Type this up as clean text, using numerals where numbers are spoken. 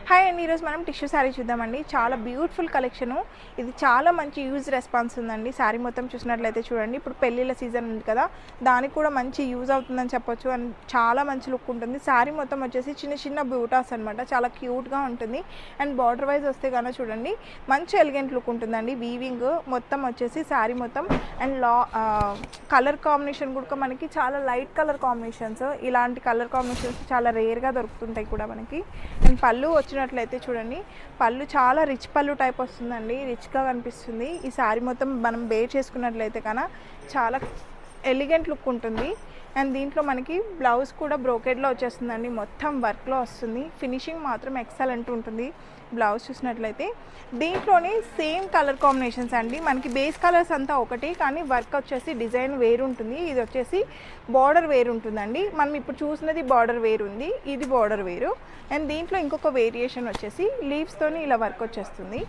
Hi అండి, ఈరోజు మనం టిష్యూ శారీ చూద్దామండి. చాలా బ్యూటిఫుల్ కలెక్షను. ఇది చాలా మంచి యూజ్ రెస్పాన్స్ ఉందండి. శారీ మొత్తం చూసినట్లయితే చూడండి, ఇప్పుడు పెళ్ళిళ్ళ సీజన్ ఉంది కదా, దానికి కూడా మంచి యూజ్ అవుతుందని చెప్పొచ్చు. అండ్ చాలా మంచి లుక్ ఉంటుంది. శారీ మొత్తం వచ్చేసి చిన్న చిన్న బూటాస్ అనమాట, చాలా క్యూట్గా ఉంటుంది. అండ్ బార్డర్ వైజ్ వస్తే కనుక చూడండి, మంచి ఎలిగెంట్ లుక్ ఉంటుందండి. వీవింగ్ మొత్తం వచ్చేసి శారీ మొత్తం అండ్ కలర్ కాంబినేషన్ కూడా మనకి చాలా లైట్ కలర్ కాంబినేషన్స్. ఇలాంటి కలర్ కాంబినేషన్స్ చాలా రేర్గా దొరుకుతుంటాయి కూడా మనకి. అండ్ పళ్ళు వచ్చినట్లయితే చూడండి, పళ్ళు చాలా రిచ్ పళ్ళు టైప్ వస్తుందండి, రిచ్గా కనిపిస్తుంది. ఈ శారీ మొత్తం మనం బేర్ చేసుకున్నట్లయితే కన్నా చాలా ఎలిగెంట్ లుక్ ఉంటుంది. అండ్ దీంట్లో మనకి బ్లౌజ్ కూడా బ్రోకెడ్లో వచ్చేస్తుందండి, మొత్తం వర్క్లో వస్తుంది. ఫినిషింగ్ మాత్రం ఎక్సలెంట్ ఉంటుంది. బ్లౌజ్ చూసినట్లయితే దీంట్లోనే సేమ్ కలర్ కాంబినేషన్స్ అండి. మనకి బేస్ కలర్స్ అంతా ఒకటి, కానీ వర్క్ వచ్చేసి డిజైన్ వేరు ఉంటుంది. ఇది వచ్చేసి బార్డర్ వేరు ఉంటుందండి. మనం ఇప్పుడు చూసినది బార్డర్ వేరు ఉంది, ఇది బార్డర్ వేరు. అండ్ దీంట్లో ఇంకొక వేరియేషన్ వచ్చేసి లీవ్స్తోని ఇలా వర్క్ వచ్చేస్తుంది.